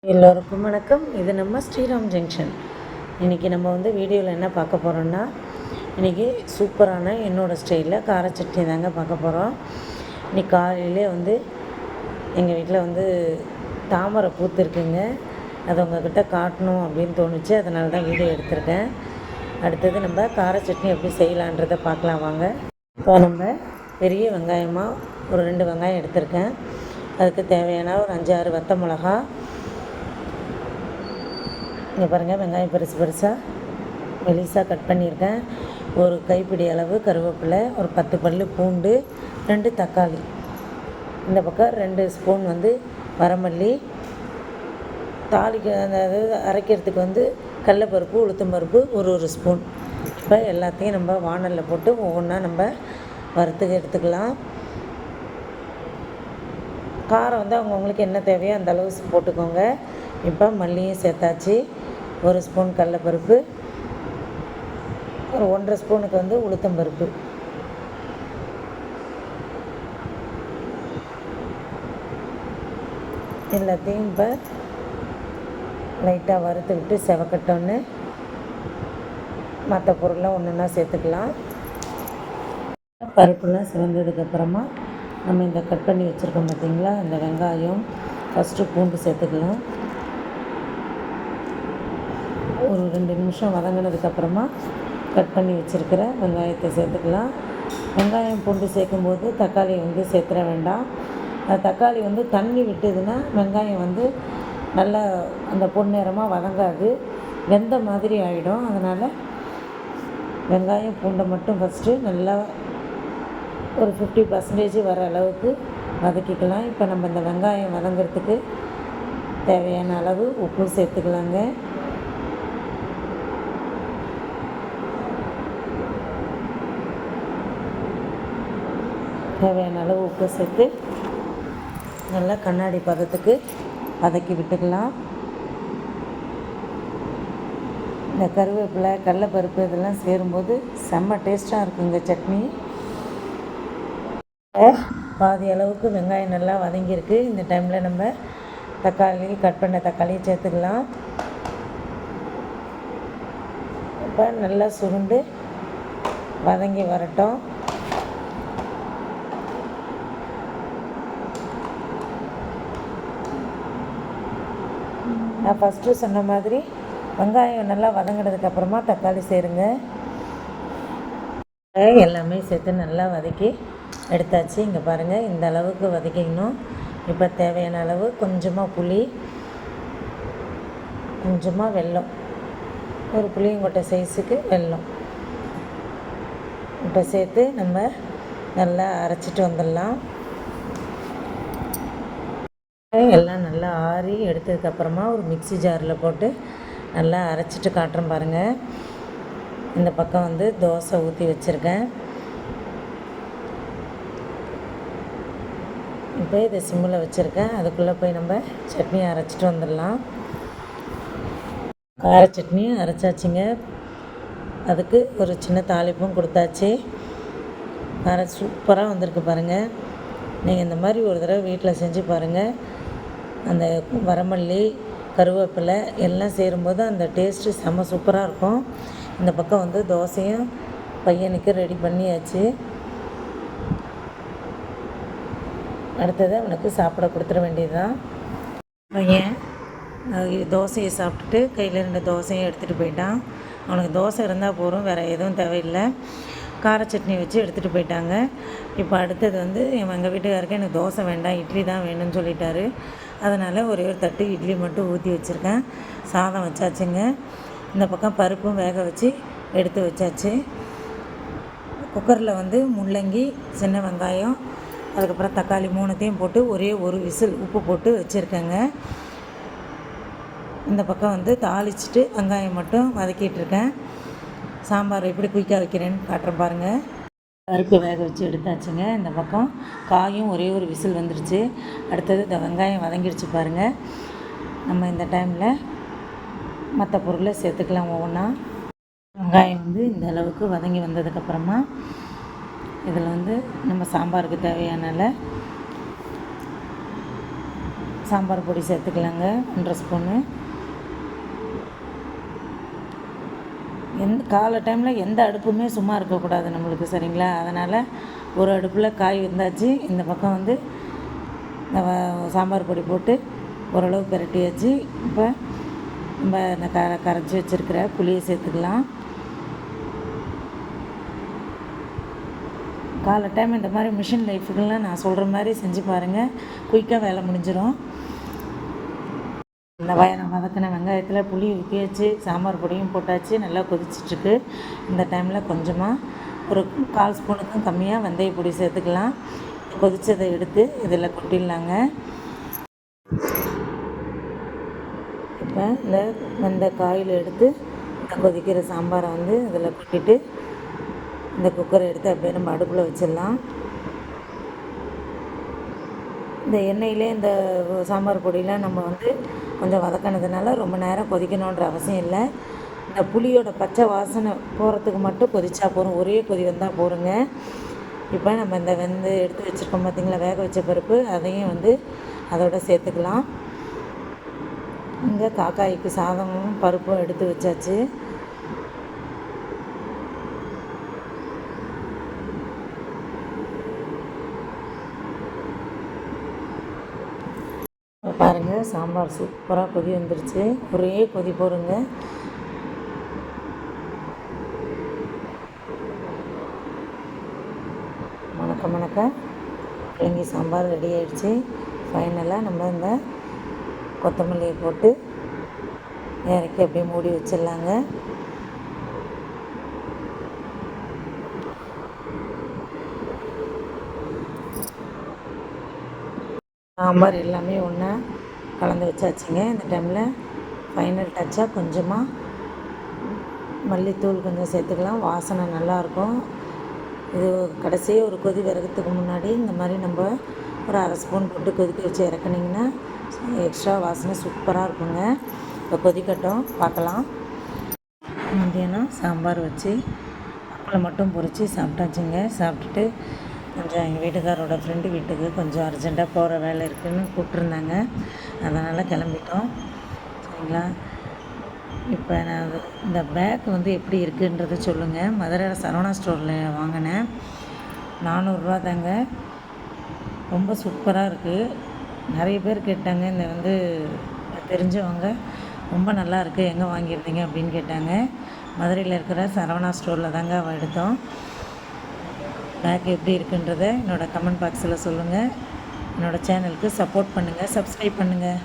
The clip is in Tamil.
எல்லோருக்கும் வணக்கம். இது நம்ம ஸ்ரீராம் ஜங்ஷன். இன்றைக்கி நம்ம வந்து வீடியோவில் என்ன பார்க்க போகிறோன்னா, இன்றைக்கி சூப்பரான என்னோடய ஸ்டைலில் கார சட்னி தாங்க பார்க்க போகிறோம். இன்றைக்கி காலையிலே வந்து எங்கள் வீட்டில் வந்து தாமரை பூத்துருக்குங்க. அதை உங்கள்கிட்ட காட்டணும் அப்படின்னு தோணுச்சு, அதனால தான் வீடியோ எடுத்திருக்கேன். அடுத்தது நம்ம கார சட்னி எப்படி செய்யலான்றதை பார்க்கலாம் வாங்க. இப்போ நம்ம பெரிய வெங்காயமாக ஒரு 2 வெங்காயம் எடுத்திருக்கேன். அதுக்கு தேவையான ஒரு 5-6 வத்த மிளகா. இங்கே பாருங்கள், வெங்காயம் பெருசாக மெலிசாக கட் பண்ணியிருக்கேன். ஒரு கைப்பிடி அளவு கருவேப்பிலை, ஒரு 10 பல் பூண்டு, 2 தக்காளி, இந்த பக்கம் 2 ஸ்பூன் வந்து வரமல்லி, அதாவது அரைக்கிறதுக்கு வந்து கடலைப்பருப்பு, உளுத்தம்பருப்பு ஒரு ஸ்பூன். இப்போ எல்லாத்தையும் நம்ம வாணலில் போட்டு ஒவ்வொன்றா நம்ம வறுத்து எடுத்துக்கலாம். காரம் வந்து அவங்கவுங்களுக்கு என்ன தேவையோ அந்த அளவு போட்டுக்கோங்க. இப்போ மல்லியும் சேர்த்தாச்சு. 1 ஸ்பூன் கடலைப்பருப்பு, ஒரு 1.5 ஸ்பூனுக்கு வந்து உளுத்தம்பருப்பு. எல்லாத்தையும் இப்போ லைட்டாக வறுத்துக்கிட்டு செவக்கட்டோன்னு மற்ற பொருள்லாம் ஒன்று சேர்த்துக்கலாம். பருப்புலாம் சிவந்ததுக்கப்புறமா நம்ம இந்த கட் பண்ணி வச்சுருக்கோம் பார்த்திங்களா, இந்த வெங்காயம், ஃபஸ்ட்டு பூண்டு சேர்த்துக்கலாம். ஒரு 2 நிமிஷம் வதங்கினதுக்கப்புறமா கட் பண்ணி வச்சுருக்கிற வெங்காயத்தை சேர்த்துக்கலாம். வெங்காயம் பூண்டு சேர்க்கும்போது தக்காளி வந்து சேர்த்துட வேண்டாம். தக்காளி வந்து தண்ணி விட்டுதுன்னா வெங்காயம் வந்து நல்லா அந்த பொன்னிறமாக வதங்காது, வெந்த மாதிரி ஆகிடும். அதனால் வெங்காயம் பூண்டை மட்டும் ஃபஸ்ட்டு நல்லா ஒரு 50% வர அளவுக்கு வதக்கிக்கலாம். இப்போ நம்ம இந்த வெங்காயம் வதங்கிறதுக்கு தேவையான அளவு உப்பு சேர்த்துக்கலாங்க. தேவையான அளவு உப்பு சேர்த்து நல்லா கண்ணாடி பதத்துக்கு வதக்கி விட்டுக்கலாம். இந்த கருவேப்பிலை, கடலைப்பருப்பு இதெல்லாம் சேரும்போது செம்ம டேஸ்ட்டாக இருக்குங்க சட்னி. பாதி அளவுக்கு வெங்காயம் நல்லா வதங்கியிருக்கு. இந்த டைமில் நம்ம தக்காளி, கட் பண்ண தக்காளியை சேர்த்துக்கலாம். இப்போ நல்லா சுருண்டு வதங்கி வரட்டும். நான் ஃபஸ்ட்டு சொன்ன மாதிரி வெங்காயம் நல்லா வதங்கினதுக்கப்புறமா தக்காளி சேருங்க. எல்லாமே சேர்த்து நல்லா வதக்கி எடுத்தாச்சு. இங்கே பாருங்கள், இந்த அளவுக்கு வதக்கிக்கணும். இப்போ தேவையான அளவு கொஞ்சமாக புளி, கொஞ்சமாக வெல்லம், ஒரு புளியங்கொட்டை சைஸுக்கு வெல்லம் இப்போ சேர்த்து நம்ம நல்லா அரைச்சிட்டு வந்துடலாம். எல்லாம் நல்லா ஆறி எடுத்ததுக்கப்புறமா ஒரு மிக்ஸி ஜாரில் போட்டு நல்லா அரைச்சிட்டு காட்டுறேன் பாருங்கள். இந்த பக்கம் வந்து தோசை ஊற்றி வச்சுருக்கேன். இப்போ இதை சிம்மில் வச்சுருக்கேன். அதுக்குள்ளே போய் நம்ம சட்னி அரைச்சிட்டு வந்துடலாம். கார சட்னியும் அரைச்சாச்சுங்க. அதுக்கு ஒரு சின்ன தாளிப்பும் கொடுத்தாச்சு. சூப்பராக வந்திருக்கு பாருங்கள். நீங்கள் இந்த மாதிரி ஒரு தடவை வீட்டில் செஞ்சு பாருங்கள். அந்த வரமல்லி, கருவேப்பிலை எல்லாம் சேரும்போது அந்த டேஸ்ட்டு செம்ம சூப்பராக இருக்கும். இந்த பக்கம் வந்து தோசையும் பையனுக்கு ரெடி பண்ணியாச்சு. அடுத்தது அவனுக்கு சாப்பிட கொடுத்துட வேண்டியது தான். பையன் தோசையை சாப்பிட்டுட்டு கையில் 2 தோசையும் எடுத்துகிட்டு போயிட்டான். அவனுக்கு தோசை இருந்தால் போதும், வேறு எதுவும் தேவையில்லை. கார சட்னி வச்சு எடுத்துகிட்டு போயிட்டாங்க. இப்போ அடுத்தது வந்து எங்கள் வீட்டுக்காருக்கு எனக்கு தோசை வேண்டாம், இட்லி தான் வேணும்னு சொல்லிட்டாரு. அதனால் ஒரே ஒரு தட்டு இட்லி மட்டும் ஊற்றி வச்சுருக்கேன். சாதம் வச்சாச்சுங்க. இந்த பக்கம் பருப்பும் வேக வச்சு எடுத்து வச்சாச்சு. குக்கரில் வந்து முள்ளங்கி, சின்ன வெங்காயம், அதுக்கப்புறம் தக்காளி 3த்தையும் போட்டு ஒரே ஒரு விசில் உப்பு போட்டு வச்சுருக்கேங்க. இந்த பக்கம் வந்து தாளிச்சிட்டு வெங்காயம் மட்டும் வதக்கிட்டுருக்கேன். சாம்பார் எப்படி குயிக்காக வைக்கிறேன்னு காட்டுறேன் பாருங்கள். பருப்பு வேக வச்சு எடுத்தாச்சுங்க. இந்த பக்கம் காயும் ஒரே ஒரு விசில் வந்துடுச்சு. அடுத்தது இந்த வெங்காயம் வதங்கிடுச்சு பாருங்கள். நம்ம இந்த டைமில் மற்ற பொருளை சேர்த்துக்கலாம் ஒவ்வொன்றா. வெங்காயம் வந்து இந்த அளவுக்கு வதங்கி வந்ததுக்கப்புறமா இதில் வந்து நம்ம சாம்பாருக்கு தேவையான சாம்பார் பொடி சேர்த்துக்கலாங்க 1.5 ஸ்பூனு. காலை டைமில் எந்த அடுப்புமே சும்மா இருக்கக்கூடாது நம்மளுக்கு, சரிங்களா? அதனால் ஒரு அடுப்பில் காய் வெந்தாச்சு, இந்த பக்கம் வந்து இந்த சாம்பார் பொடி போட்டு ஓரளவு பிரட்டியாச்சு. இப்போ நம்ம இந்த கரைச்சி வச்சுருக்கிற புளியை சேர்த்துக்கலாம். காலை டைம் இந்த மாதிரி மிஷின் லைஃபுக்கெல்லாம் நான் சொல்கிற மாதிரி செஞ்சு பாருங்கள், குயிக்காக வேலை முடிஞ்சிடும். இந்த வதக்கின வெங்காயத்தில் புளி ஊற்றியாச்சு, சாம்பார் பொடியும் போட்டாச்சு, நல்லா கொதிச்சிட்ருக்கு. இந்த டைமில் கொஞ்சமாக ஒரு 1/4 ஸ்பூனுக்கும் கம்மியாக வெந்தய பொடி சேர்த்துக்கலாம். கொதித்ததை எடுத்து இதில் கொட்டிடலாங்க. இப்போ இந்த வெந்த காயில் எடுத்து இந்த கொதிக்கிற சாம்பாரை வந்து இதில் கொட்டிட்டு இந்த குக்கரை எடுத்து அப்படியே நம்ம அடுப்பில் வச்சிடலாம். இந்த எண்ணெயிலே இந்த சாம்பார் பொடியெலாம் நம்ம வந்து கொஞ்சம் வதக்கினதுனால ரொம்ப நேரம் கொதிக்கணுன்ற அவசியம் இல்லை. இந்த புளியோட பச்சை வாசனை போகிறதுக்கு மட்டும் கொதிச்சா போதும், ஒரே கொதி வந்தால் போருங்க. இப்போ நம்ம இந்த எடுத்து வச்சுருக்கோம் பார்த்திங்களா, வேக வச்ச பருப்பு, அதையும் வந்து அதோட சேர்த்துக்கலாம். இங்கே காக்காய்க்கு சாதமும் பருப்பும் எடுத்து வச்சாச்சு. பாருங்கள், சாம்பார் சூப்பராக கொதி வந்துருச்சு. ஒரே கொதி போடுங்க. மணக்க கிழங்கி சாம்பார் ரெடி ஆகிடுச்சு. ஃபைனலாக நம்ம இந்த கொத்தமல்லியை போட்டு இறக்கி அப்படியே மூடி வச்சிடலாங்க. சாம்பார் எல்லாமே ஒன்றா கலந்து வச்சாச்சுங்க. இந்த டைமில் ஃபைனல் டச்சாக கொஞ்சமாக மல்லித்தூள் கொஞ்சம் சேர்த்துக்கலாம், வாசனை நல்லாயிருக்கும். இது கடைசியாக ஒரு கொதி வரதுக்கு முன்னாடி இந்த மாதிரி நம்ம ஒரு 1/2 ஸ்பூன் போட்டு கொதிக்க வச்சு இறக்குனிங்கன்னா எக்ஸ்ட்ரா வாசனை சூப்பராக இருக்குங்க. இப்போ கொதிக்கட்டும், பார்க்கலாம். மதியானம் சாம்பார் வச்சு அப்பளம் மட்டும் பொரித்து சாப்பிட்டாச்சுங்க. சாப்பிட்டுட்டு கொஞ்சம் எங்கள் வீட்டுக்காரோட ஃப்ரெண்டு வீட்டுக்கு கொஞ்சம் அர்ஜெண்ட்டாக போகிற வேலை இருக்குதுன்னு கூப்பிட்ருந்தாங்க, அதனால் கிளம்பிட்டோம், சரிங்களா? இப்போ நான் இந்த பேக் வந்து எப்படி இருக்குன்றதை சொல்லுங்கள். மதுரையில் சரவணா ஸ்டோரில் வாங்கினேன், 400 தாங்க. ரொம்ப சூப்பராக இருக்குது. நிறைய பேர் கேட்டாங்க, இந்த வந்து தெரிஞ்சவங்க ரொம்ப நல்லா இருக்குது, எங்கே வாங்கியிருந்தீங்க அப்படின்னு கேட்டாங்க. மதுரையில் இருக்கிற சரவணா ஸ்டோரில் தாங்க எடுத்தோம். பேக் எப்படி இருக்குன்றதை என்னோடய கமெண்ட் பாக்ஸில் சொல்லுங்கள். என்னோடய சேனலுக்கு சப்போர்ட் பண்ணுங்கள், சப்ஸ்கிரைப் பண்ணுங்கள்.